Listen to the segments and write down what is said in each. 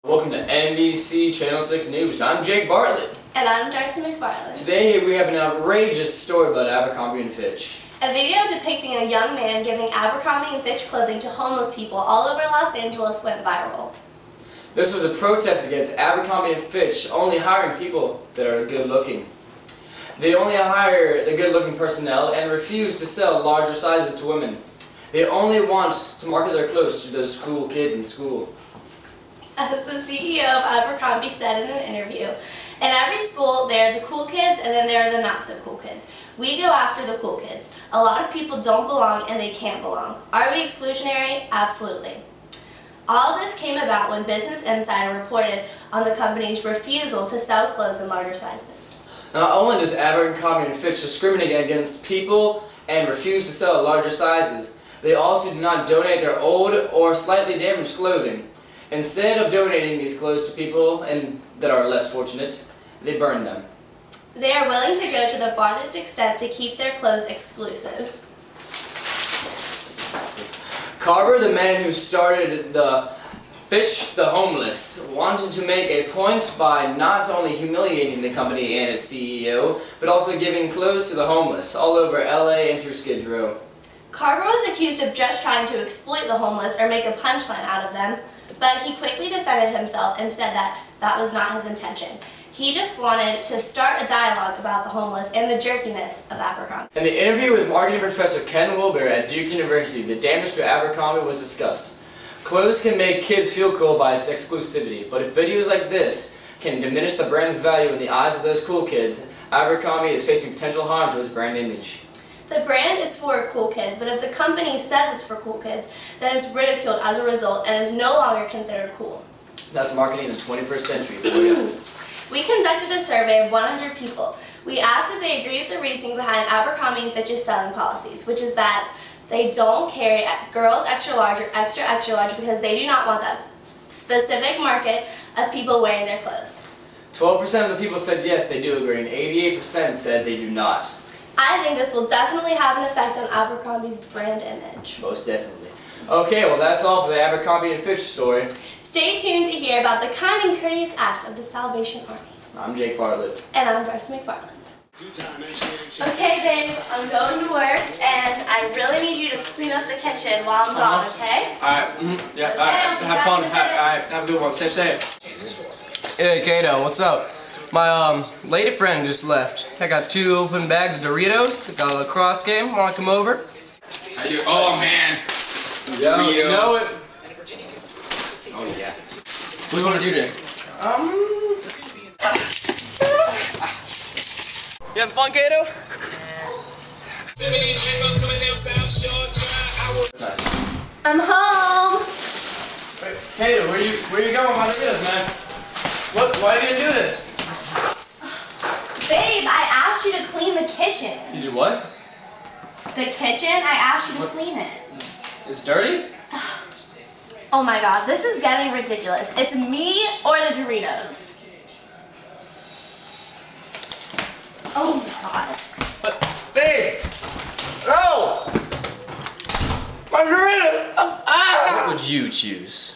Welcome to NBC Channel 6 News. I'm Jake Bartlett. And I'm Darcy McFarland. Today we have an outrageous story about Abercrombie & Fitch. A video depicting a young man giving Abercrombie & Fitch clothing to homeless people all over Los Angeles went viral. This was a protest against Abercrombie & Fitch only hiring people that are good looking. They only hire the good looking personnel and refuse to sell larger sizes to women. They only want to market their clothes to those cool kids in school. As the CEO of Abercrombie said in an interview, in every school there are the cool kids and then there are the not so cool kids. We go after the cool kids. A lot of people don't belong and they can't belong. Are we exclusionary? Absolutely. All of this came about when Business Insider reported on the company's refusal to sell clothes in larger sizes. Not only does Abercrombie & Fitch discriminate against people and refuse to sell larger sizes, they also do not donate their old or slightly damaged clothing. Instead of donating these clothes to people that are less fortunate, they burn them. They are willing to go to the farthest extent to keep their clothes exclusive. Carver, the man who started the Fitch the Homeless, wanted to make a point by not only humiliating the company and its CEO, but also giving clothes to the homeless all over LA and through Skid Row. Carver was accused of just trying to exploit the homeless or make a punchline out of them, but he quickly defended himself and said that that was not his intention. He just wanted to start a dialogue about the homeless and the jerkiness of Abercrombie. In the interview with marketing professor Ken Wilber at Duke University, the damage to Abercrombie was discussed. Clothes can make kids feel cool by its exclusivity, but if videos like this can diminish the brand's value in the eyes of those cool kids, Abercrombie is facing potential harm to its brand image. The brand is for cool kids, but if the company says it's for cool kids, then it's ridiculed as a result and is no longer considered cool. That's marketing in the 21st century for you. We conducted a survey of 100 people. We asked if they agree with the reasoning behind Abercrombie & Fitch's selling policies, which is that they don't carry girls extra large or extra large because they do not want that specific market of people wearing their clothes. 12% of the people said yes, they do agree, and 88% said they do not. I think this will definitely have an effect on Abercrombie's brand image. Most definitely. Okay, well that's all for the Abercrombie & Fitch story. Stay tuned to hear about the kind and courteous acts of the Salvation Army. I'm Jake Bartlett. And I'm Darcy McFarland. Okay, babe, I'm going to work, and I really need you to clean up the kitchen while I'm gone, okay? Alright, yeah, Okay, alright, have fun. Alright, have a good one. Stay safe. Hey, Kato, what's up? My lady friend just left. I got 2 open bags of Doritos. I got a lacrosse game. Wanna come over? I do. Oh man. Yeah, you know it. Oh yeah. So what do you want to do today? You having fun, Kato? Nice. I'm home. Kato, where you going with my Doritos, man? Why did you do this? Babe, I asked you to clean the kitchen. You did what? The kitchen? I asked you to clean it. It's dirty? Oh my god, this is getting ridiculous. It's me or the Doritos. Oh my god. But, babe! No! My Doritos! What would you choose?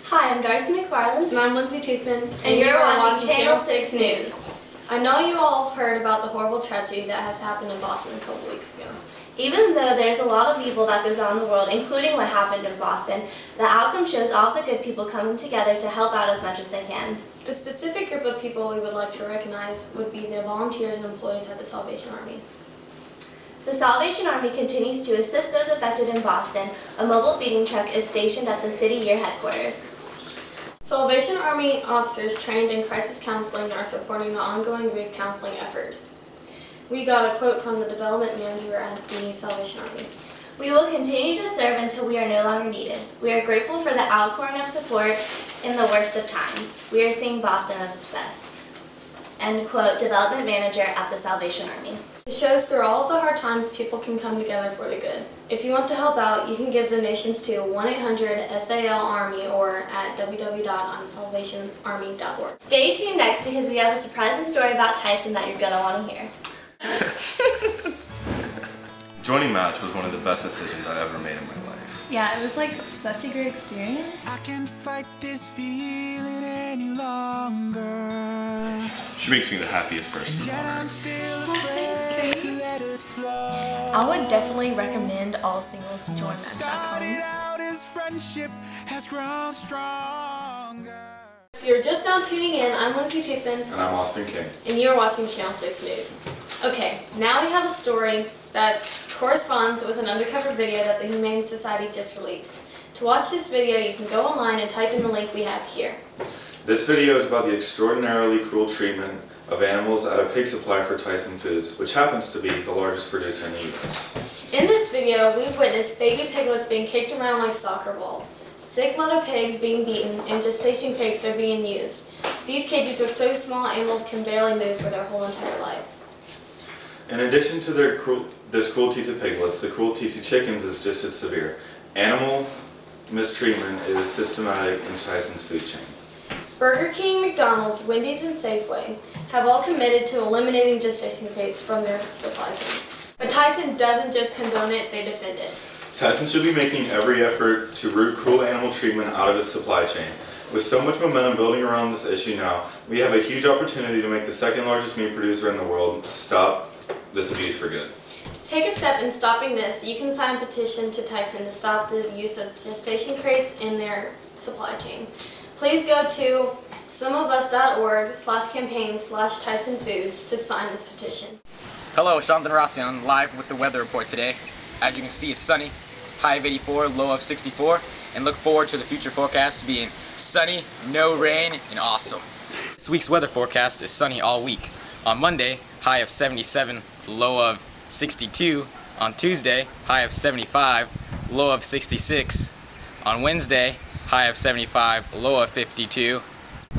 Hi, I'm Darcy McFarland. And I'm Lindsey Toothman. And you're watching Channel 6 News. I know you all have heard about the horrible tragedy that has happened in Boston a couple weeks ago. Even though there's a lot of evil that goes on in the world, including what happened in Boston, the outcome shows all the good people coming together to help out as much as they can. A specific group of people we would like to recognize would be the volunteers and employees at the Salvation Army. The Salvation Army continues to assist those affected in Boston. A mobile feeding truck is stationed at the city year headquarters. Salvation Army officers trained in crisis counseling are supporting the ongoing grief counseling efforts. We got a quote from the development manager at the Salvation Army. We will continue to serve until we are no longer needed. We are grateful for the outpouring of support in the worst of times. We are seeing Boston at its best. End quote, development manager at the Salvation Army. It shows through all of the hard times people can come together for the good. If you want to help out, you can give donations to 1-800-SAL-ARMY or at www.salvationarmy.org. Stay tuned next because we have a surprising story about Tyson that you're going to want to hear. Joining Match was one of the best decisions I ever made in my life. Yeah, it was like such a great experience. I can't fight this feeling any longer. She makes me the happiest person. Yet I'm still afraid to let it flow. I would definitely recommend all singles join Match.com. Out as friendship has grown stronger. If you're just now tuning in, I'm Lindsey Toothman. And I'm Austin King. And you're watching Channel 6 News. Okay, now we have a story that corresponds with an undercover video that the Humane Society just released. To watch this video, you can go online and type in the link we have here. This video is about the extraordinarily cruel treatment of animals at a pig supply for Tyson Foods, which happens to be the largest producer in the U.S. In this video, we've witnessed baby piglets being kicked around like soccer balls, sick mother pigs being beaten, and gestation pigs are being used. These cages are so small, animals can barely move for their whole entire lives. In addition to this cruelty to piglets, the cruelty to chickens is just as severe. Animal mistreatment is systematic in Tyson's food chain. Burger King, McDonald's, Wendy's, and Safeway have all committed to eliminating gestation pigs from their supply chains. But Tyson doesn't just condone it, they defend it. Tyson should be making every effort to root cruel animal treatment out of its supply chain. With so much momentum building around this issue now, we have a huge opportunity to make the second largest meat producer in the world stop this abuse for good. To take a step in stopping this, you can sign a petition to Tyson to stop the use of gestation crates in their supply chain. Please go to someofus.org/campaign/Tyson Foods to sign this petition. Hello, Jonathan Rossian, live with the weather report today. As you can see, it's sunny, high of 84, low of 64, and look forward to the future forecast being sunny, no rain, and awesome. This week's weather forecast is sunny all week. On Monday, high of 77, low of 62. On Tuesday, high of 75, low of 66. On Wednesday, high of 75, low of 52.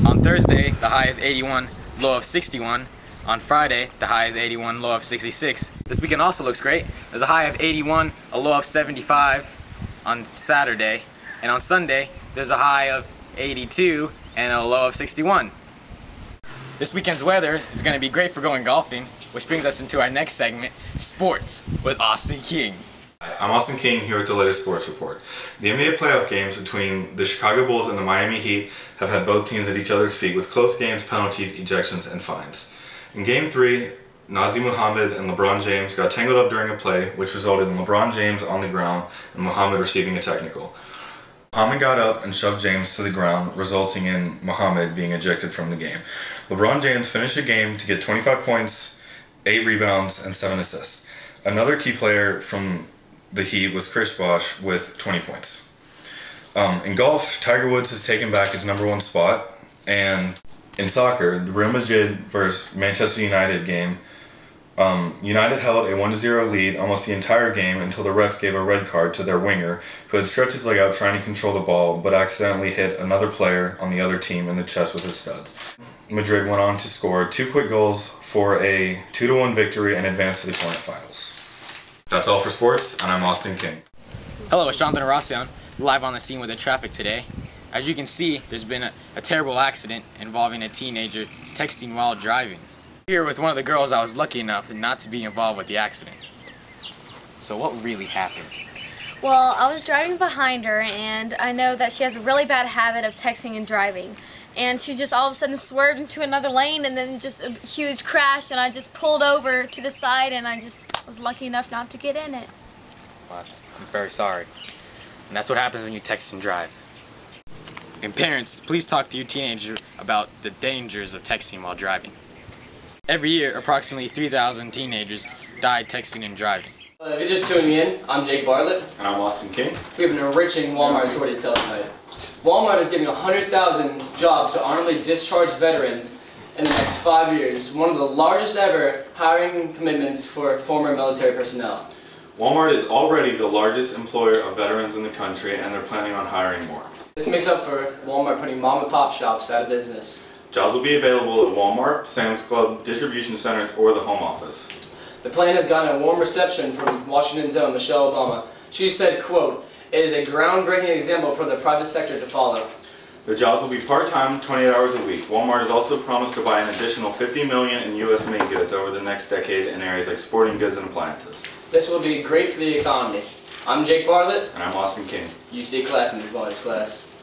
On Thursday, the high is 81, low of 61. On Friday, the high is 81, low of 66. This weekend also looks great. There's a high of 81, a low of 75 on Saturday. And on Sunday, there's a high of 82 and a low of 61. This weekend's weather is going to be great for going golfing, which brings us into our next segment, Sports, with Austin King. Hi, I'm Austin King here with the latest sports report. The NBA playoff games between the Chicago Bulls and the Miami Heat have had both teams at each other's feet with close games, penalties, ejections, and fines. In Game 3, Nazr Muhammad and LeBron James got tangled up during a play, which resulted in LeBron James on the ground and Muhammad receiving a technical. Muhammad got up and shoved James to the ground, resulting in Muhammad being ejected from the game. LeBron James finished the game to get 25 points, 8 rebounds, and 7 assists. Another key player from the Heat was Chris Bosh with 20 points. In golf, Tiger Woods has taken back his #1 spot, and in soccer, the Real Madrid vs. Manchester United game, United held a 1-0 lead almost the entire game until the ref gave a red card to their winger, who had stretched his leg out trying to control the ball, but accidentally hit another player on the other team in the chest with his studs. Madrid went on to score 2 quick goals for a 2-1 victory and advance to the quarterfinals. That's all for sports, and I'm Austin King. Hello, it's Jonathan Rossian, live on the scene with the traffic today. As you can see, there's been a terrible accident involving a teenager texting while driving. Here with one of the girls I was lucky enough not to be involved with the accident. So what really happened? Well, I was driving behind her, and I know that she has a really bad habit of texting and driving. And she just all of a sudden swerved into another lane, and then just a huge crash, and I just pulled over to the side, and I just was lucky enough not to get in it. Well, I'm very sorry. And that's what happens when you text and drive. And parents, please talk to your teenager about the dangers of texting while driving. Every year, approximately 3,000 teenagers die texting and driving. If you're just tuning in, I'm Jake Bartlett. And I'm Austin King. We have an enriching Walmart story to tell tonight. Walmart is giving 100,000 jobs to honorably discharged veterans in the next 5 years, one of the largest ever hiring commitments for former military personnel. Walmart is already the largest employer of veterans in the country, and they're planning on hiring more. This makes up for Walmart putting mom and pop shops out of business. Jobs will be available at Walmart, Sam's Club, distribution centers, or the home office. The plan has gotten a warm reception from Washington's own Michelle Obama. She said, quote, "It is a groundbreaking example for the private sector to follow." The jobs will be part-time, 28 hours a week. Walmart has also promised to buy an additional $50 million in U.S. made goods over the next decade in areas like sporting goods and appliances. This will be great for the economy. I'm Jake Bartlett. And I'm Austin King. You stay classy, Ms.Bonner's class.